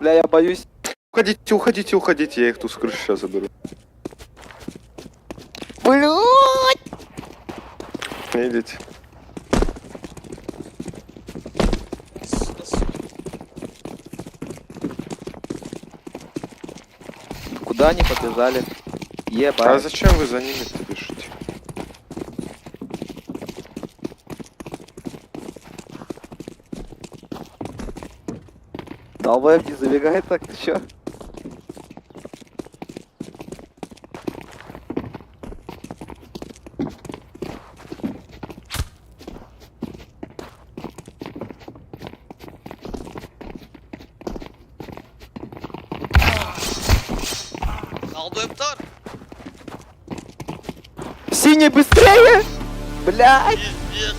Бля, я боюсь. Уходите, уходите, уходите, я их тут с крыши сейчас заберу. Блядь! Не идите. Куда они побежали? А Ебать. зачем вы за ними-то бежите? Долбоеб не забегает так, ты чё? Алдоептар. Синий, быстрее! Блядь! Пиздец,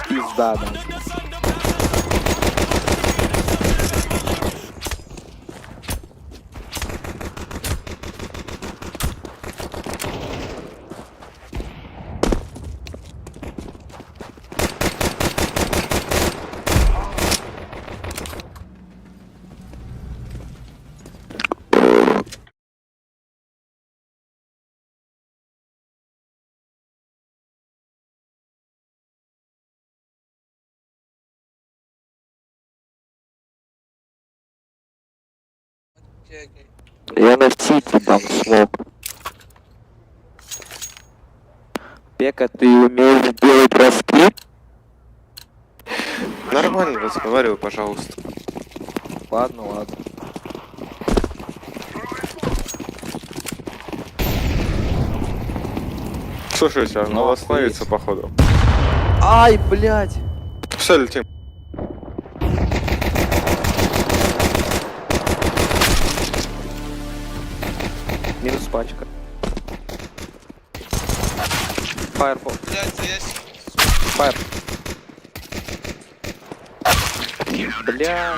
Пизда, да. блядь. Я на сити дам смог. Пека, ты умеешь делать броски? Нормально разговаривай, пожалуйста. Ладно, ладно. Слушайте, а Ну, надо остановиться, охуеть. походу. Ай, блядь! Все, летим. Минус пачка. Фаерфол. Блядь, есть. Фаер. Бля.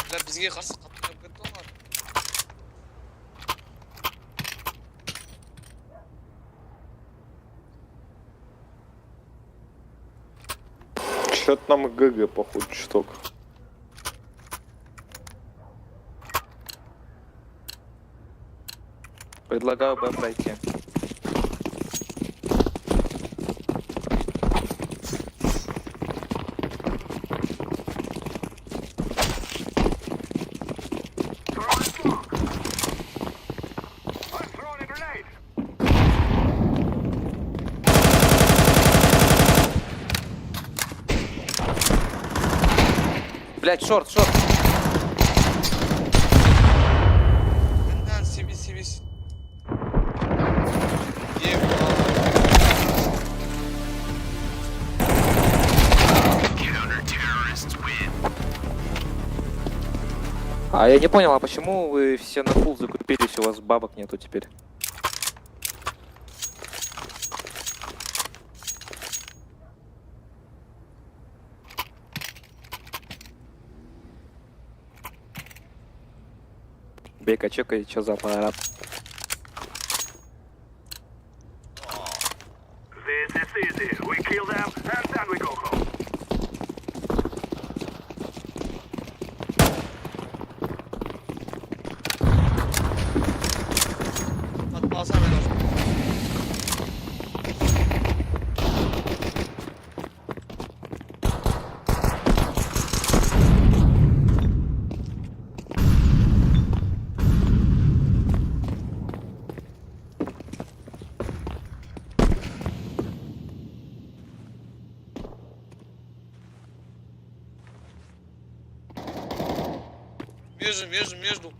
Бля, бізге қарсы қаттырып кетті олар. Что-то нам ГГ, походу, чуток. Предлагаю Б пройти. Блять, шорт, шорт. Бенден, сибис, сибис. Ем, А я не понял, а почему вы все на фул закупились, у вас бабок нету теперь? Бейка, чекай, что за аппарат? This is easy. We kill them and then we go home. Atmazsan ben olsun. Между.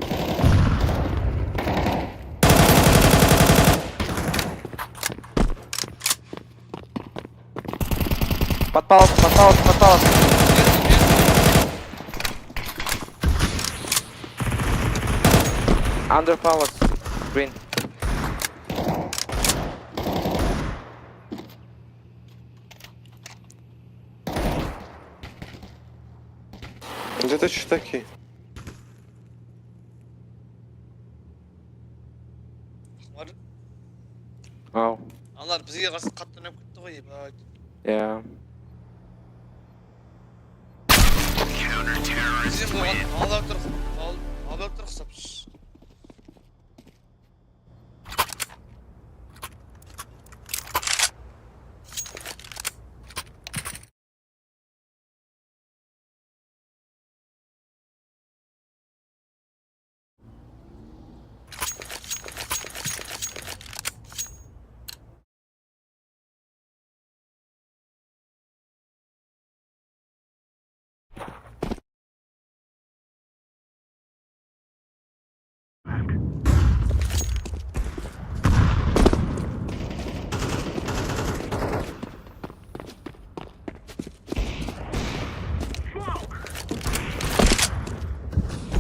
Подпалос, подпалос, подпалос. Under palace. Green. Где-то читаки. Ау. Аналар бізге қарсы қатты ойнап кетті ғой, ебать. Я. Бізден болған алдар тұрқсап.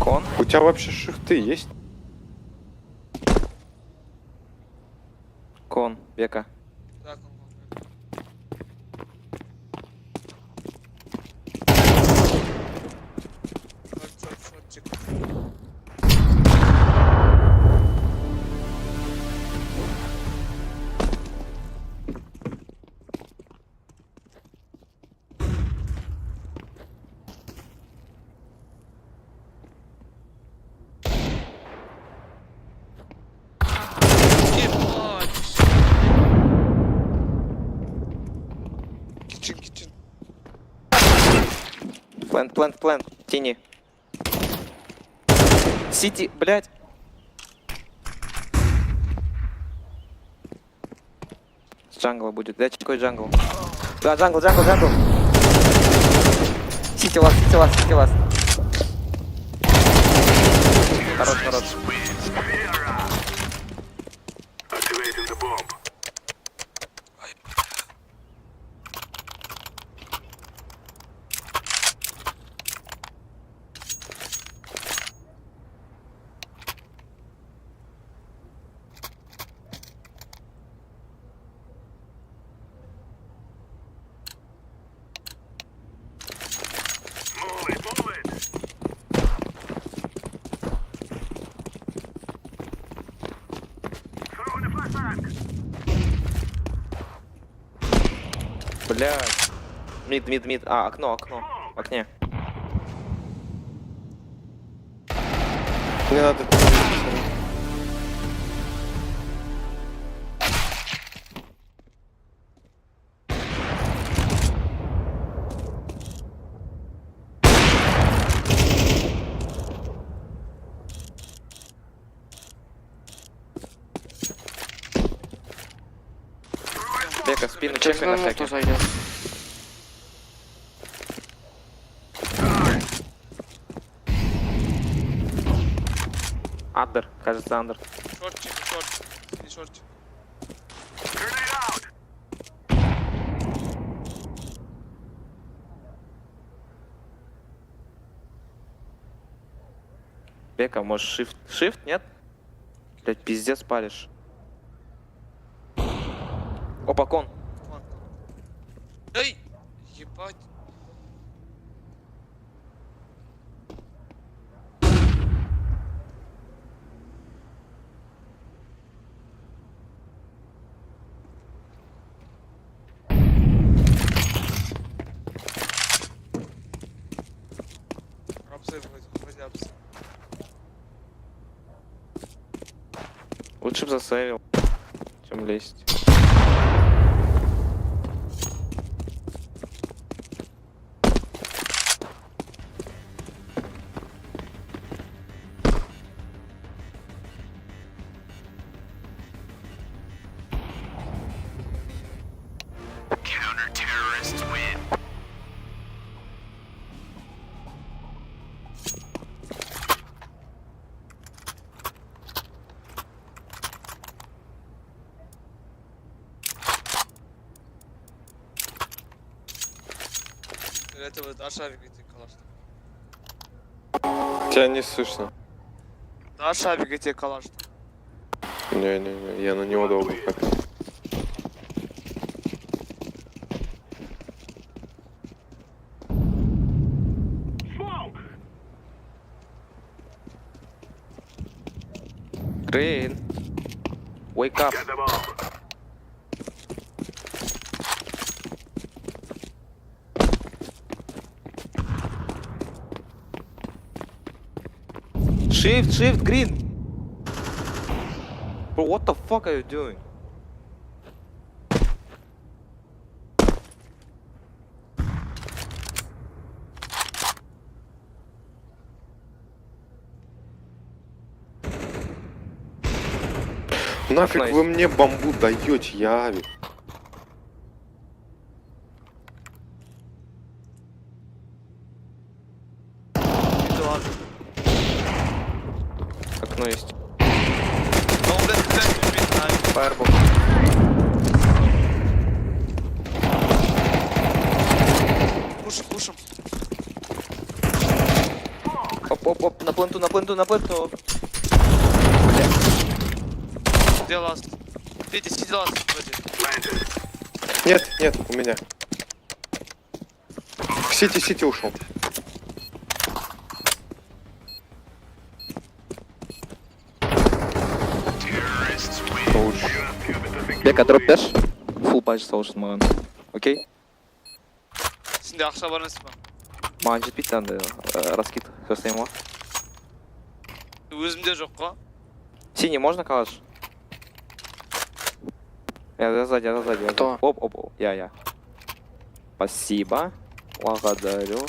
Кон? У тебя вообще шифты есть? Кон. Бека. Так, шотчик. Ебать. Кичин. Плент. Тени. Сити, блядь. С джангла будет. Дайте какой джангл. Да, джангл. Сити ласт. Хорош. Sierra. Activating the bomb. Move it. Throw in the flashbang. Блядь. Мид. А, окно. В окне. Мне надо... Бека, спину чекай на всякий. Андер, кажется, андер. Шотчик. Grenade out. Бека, может, shift, нет? Блять, пиздец палишь. Опа, кон. Эй! Ебать. Рабсы вроде рабсы. Лучше бы засейвил, чем лезть. Это вот Ашарик эти калаш. Тебя не слышно. Ашарик эти калаш. Не, я на него долго как. Smoke. Green. Wake up. Get the bomb. Shift, green. Bro, what the fuck are you doing? Нафиг Nice. вы мне бамбу даете, Яви? Видел, ладно. Окно есть. Но он, блядь, не умеет, знаю. Фаербол. Пушим. Оп, на пленту. Где ласт? Петя, сиди ласт, вроде. Нет, у меня. В Сити ушел. Бека, дроп даш? Full patch соушын маған. Окей? Сенде ақша бар емес па? Маған жетпейді андай раскид. Жасаймын ма? Өзімде жоқ қой. Синий можно калаш? Я сзади. Кто? Оп. Я. Спасибо. Благодарю.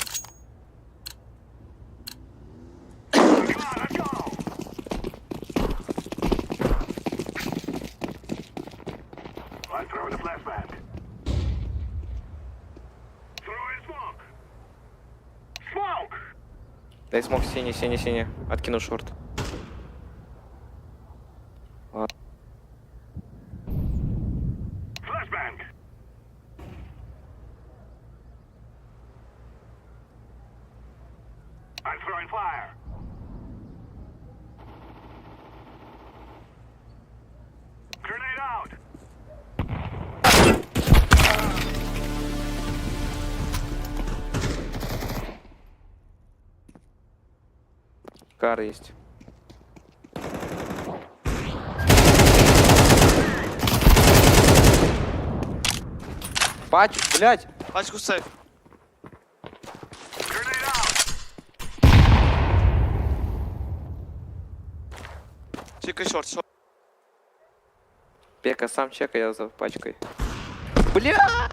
I'm throwing a flashbang. Throwing smoke. Smoke! Дай смог синий. Откину шорт. Flashbang. I'm throwing fire. Grenade out. Кар есть. Пач, блядь! Пачку сейф. Grenade out. Чекай шорт. Бека, сам чекай, я за пачкой. Бля!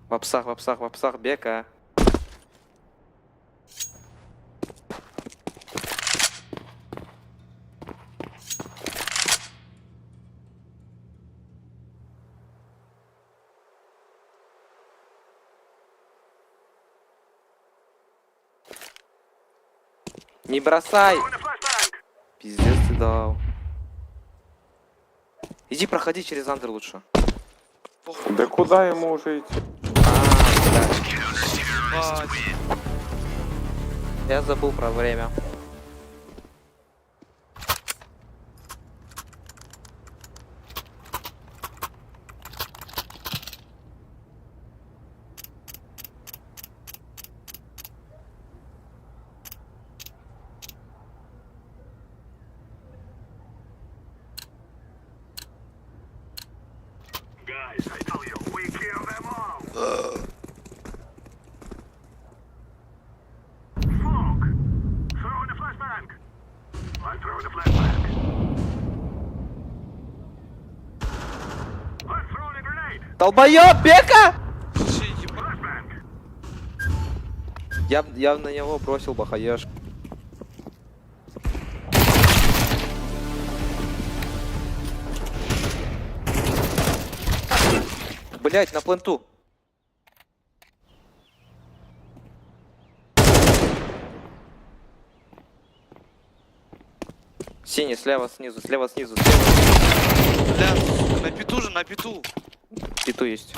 В псах, Бека. Не бросай! Throwing a flashbang. Пиздец ты дал. Иди проходи через андер лучше. Похуй. Да куда ему уже идти? Бать. Я забыл про время. Guys, I tell you, we kill them all. Smoke. Throwing a flashbang. I'm throwing a flashbang. I'm throwing a grenade. Долбоёб, Бека! Вообще ебать. Flashbang. Я на него бросил бахаешку. Блять, на пленту. Синий, слева, снизу. Бля, на пету же, на пету. Питу есть.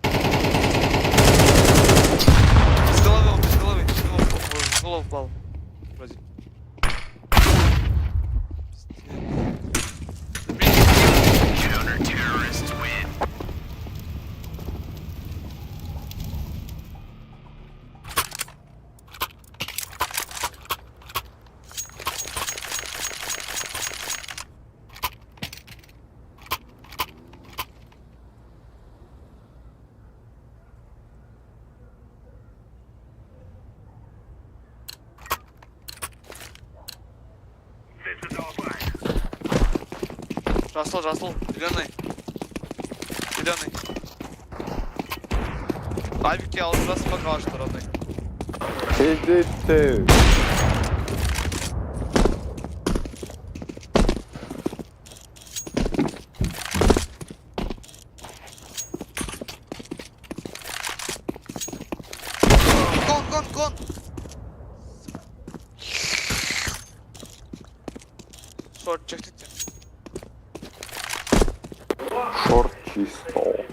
Без головы, без головы. В голову впал. Вроде. Жасыл, жасыл. Зеленый. Зеленый. Авикке алып жатсың ба калашты, родной? Иди ты. Кон! Шорт чекните. Шорт чисто.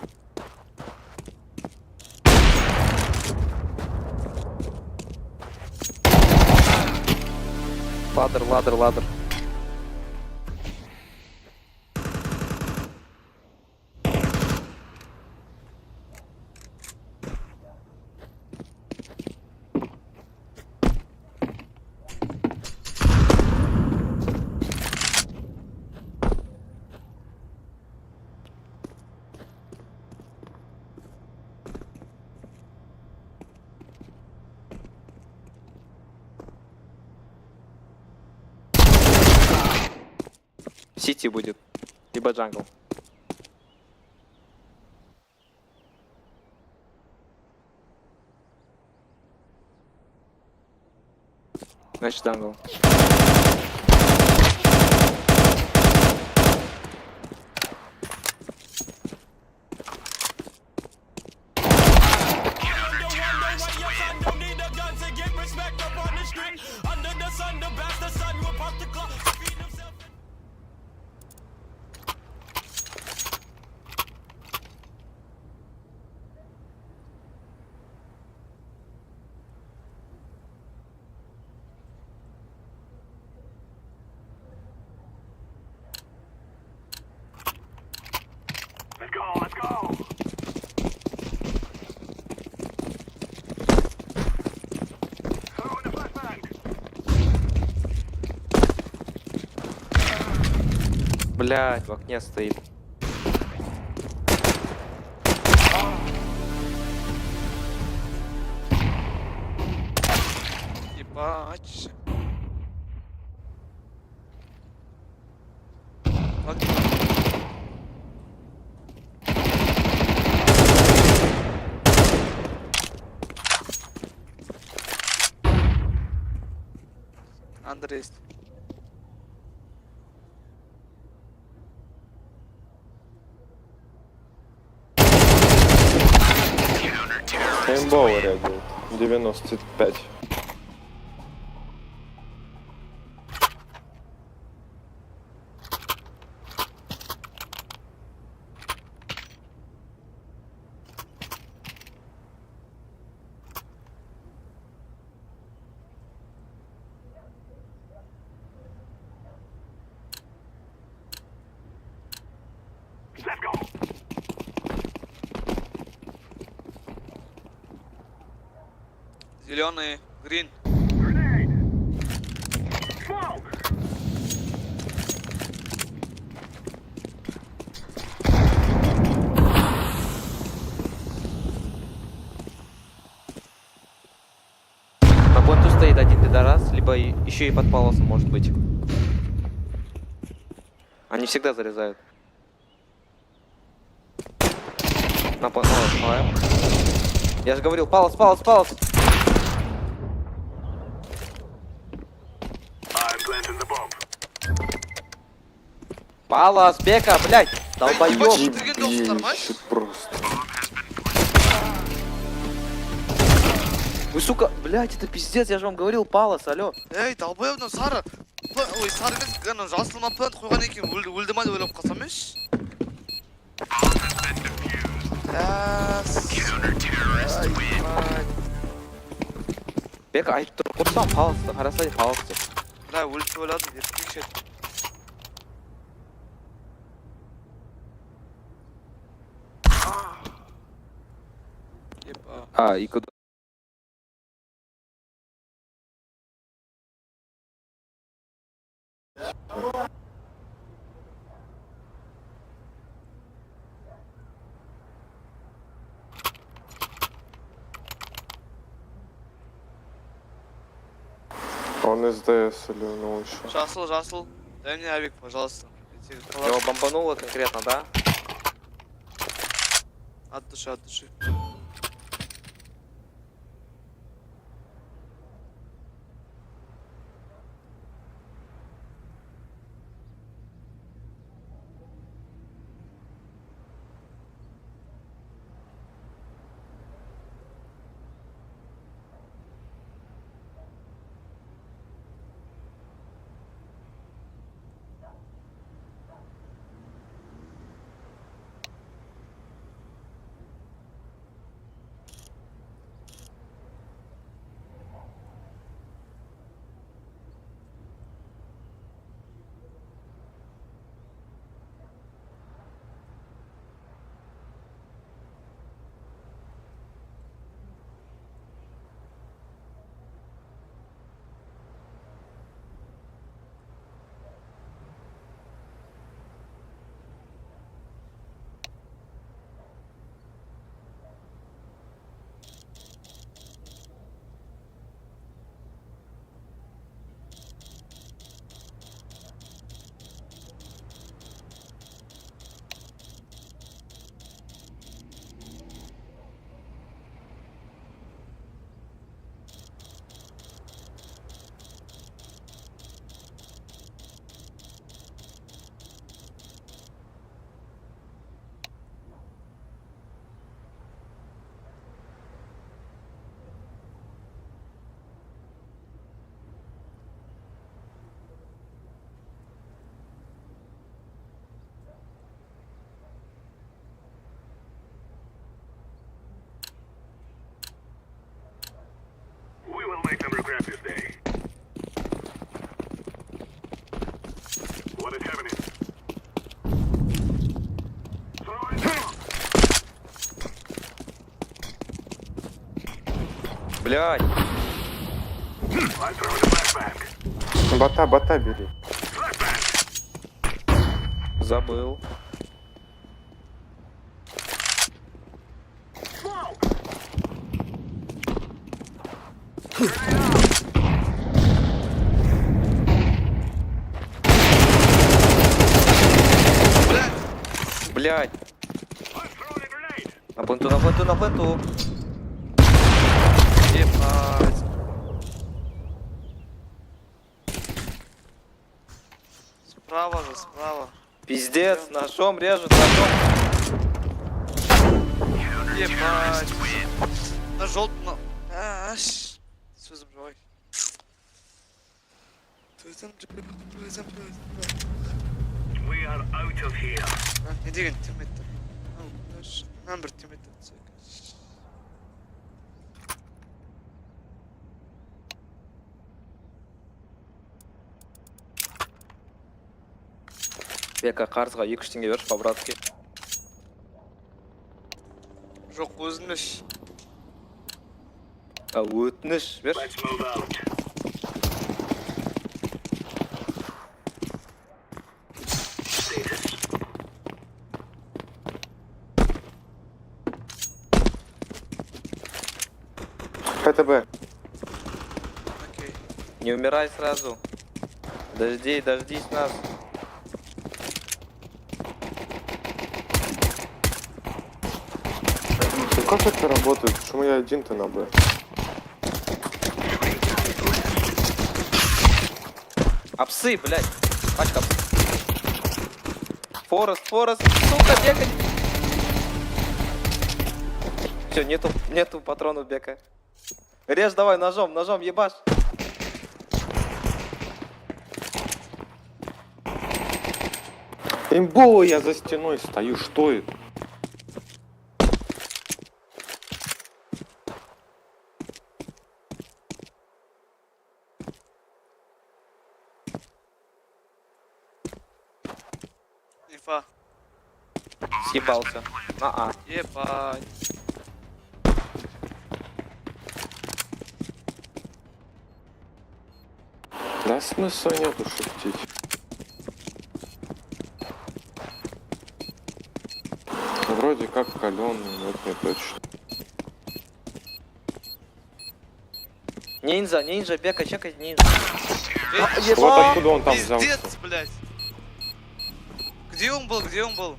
Ладер. Сити будет. Либо джангл. Значит, джангл. Let's go. Throwing the flashbang. Блять, в окне стоит. Ебать. Андер есть. Имбово реагирует. 95. Let's go. Зеленый, грин. Grenade. Smoke. На пленту стоит один пидорас, либо еще и под палосом может быть. Они всегда зарезают. На пленту. Я же говорил, палос. I'm planting the bomb. Палос, Бека, блядь, долбоёб. Ебищет просто. Вы, сука, блядь, это пиздец, я же вам говорил, палос, алло. Эй, долбоебно сары. Ой, сары емес, ана жасылма плент қойған екен, өлді ма деп ойлап қалсам еш? Бека айтып тұр, құрсам палосты, қарасай палосты. Бля, өлді деп ойладым, ертіп шет. Епа. И куда? Он СДС или ну еще. Жасыл. Дай мне авик, пожалуйста. Его бомбануло конкретно, да? От души, от души. We will make them regret this day. What is happening? Throw it down. Блядь. I throw the flashbang. Бота бери. Flashbang. Забыл. Smoke. Блядь. I'm throwing a grenade. На пленту, на пленту, на пленту. Ебать. Справа же, справа. Пиздец, ножом режет, ножом. Ебать. На желтом, на... Аш. Все забивай. We are out of here. Не двигай, тиммейта. Номер тиммейта. Бека қарызға 2-3 теңге берші по-братски. Жоқ, өзімеш. Өтініш берші. Let's move out. Status. ХТБ. Окей. Не умирай сразу. Дождись нас. Ну как это работает? Почему я один-то на Б? Апсы, блядь. Пачка. Форест, сука, бегай. Все, нету патронов бека. Режь давай ножом, ебашь. Имбово, я за стеной стою, что это? Инфа. Съебался. А-а. Ебать. Да смысла нету шутить. Вроде как каленый, но это не точно. Ниндзя, бека, чекай ниндзя. Вот откуда он там взялся. Пиздец, блядь. Где он был? Где он был?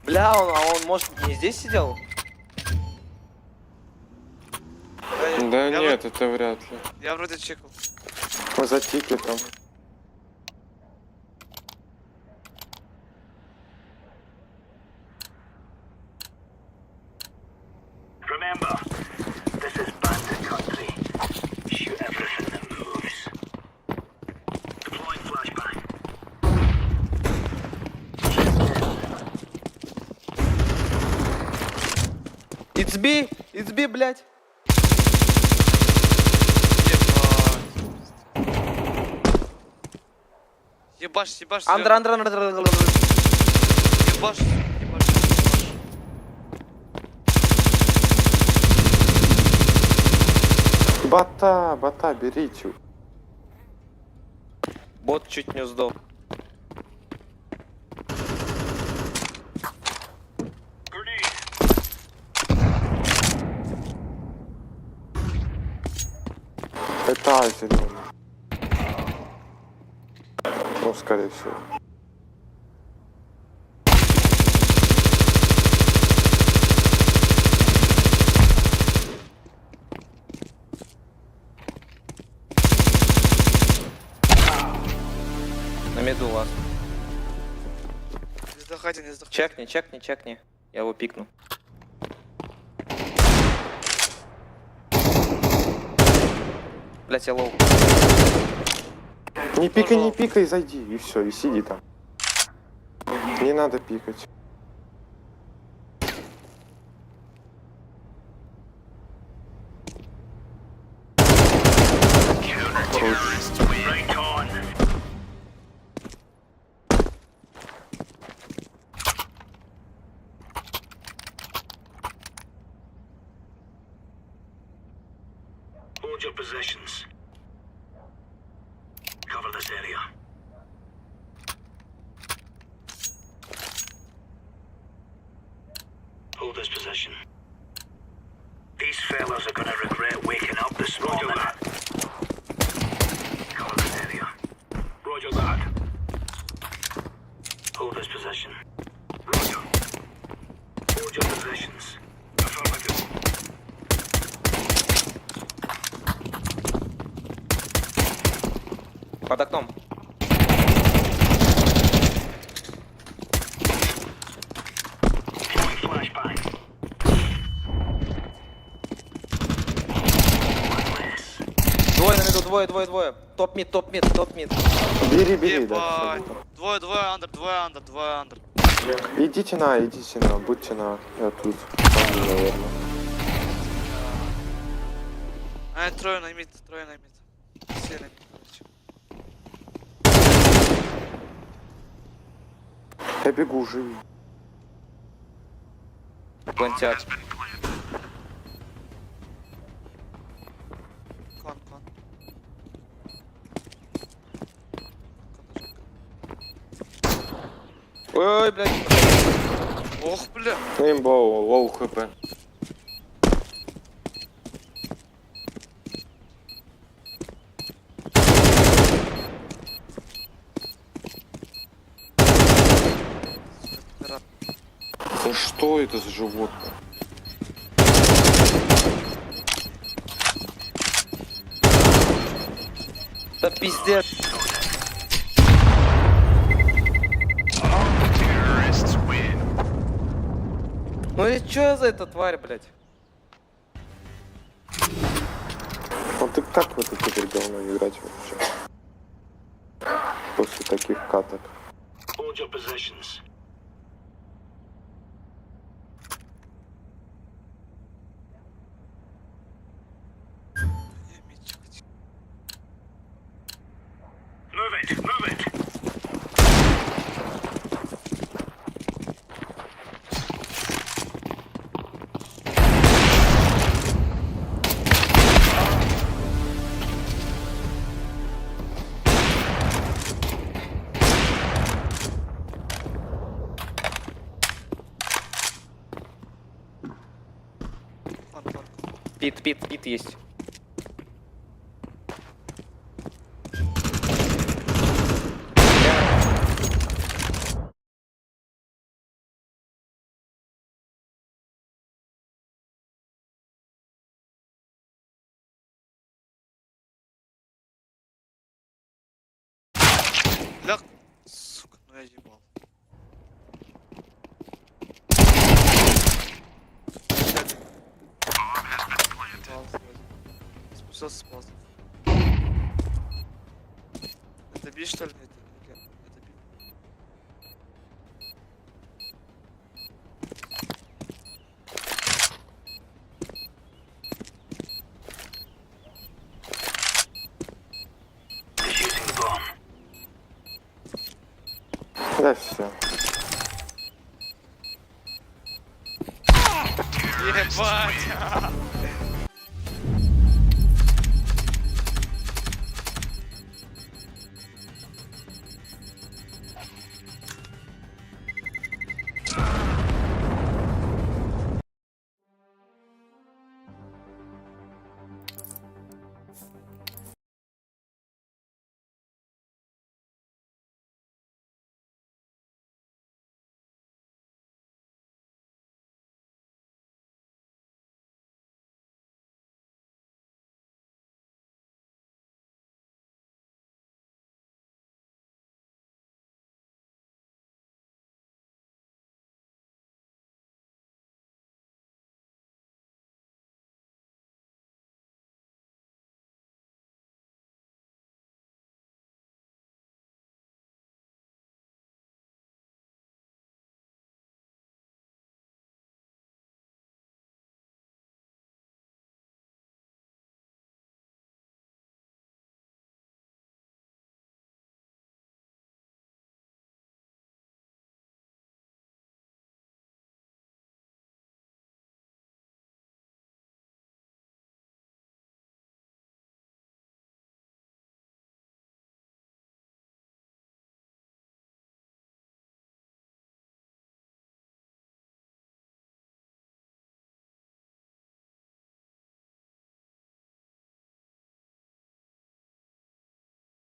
Бля, он может не здесь сидел? Да я нет, это вряд ли. Я вроде чекал. Мы за тикетом. Remember, this is bandit country. Shoot everything that moves. Deploying flashbang. It's B, блядь. Ебашь, ебашь. Андер. Ебашь. Бота, берите. Бот чуть не сдох. Grenade. Это зеленый. Ну, скорее всего. На меду у вас. Не сдохайте, не сдохайте. Чекни. Я его пикну. Блять, я лоу. Не пикай, зайди. И все, и сиди там. Не надо пикать. Right on. Hold your positions. Cover this area. Hold this position. These fellas are gonna regret waking up this morning. Roger that. Cover this area. Roger that. Hold this position. Roger. Hold your positions. Affirmative. Под окном. Throwing flashbang. One less. Двое на меду, двое. Топ-мид. Бери, да. Ебать. Двое андер. Идите на, будьте на. Я тут. Там, наверное. Трое на мид. Все на мид, короче. Я бегу, живи. Плантят. Кон. Ой, блядь. Ох, бля. Имбо, лоу хп. Да что это за животное? Да пиздец. Ну и чё за эта тварь, блядь? Вот ты как в это теперь говно играть вообще? После таких каток. Hold your positions. Move it. Кон. Пит есть. Бля, сука, ну я ебал. Спустился с поста. Это би, что ли? Это би. Defusing the bomb. Да все. Ебать!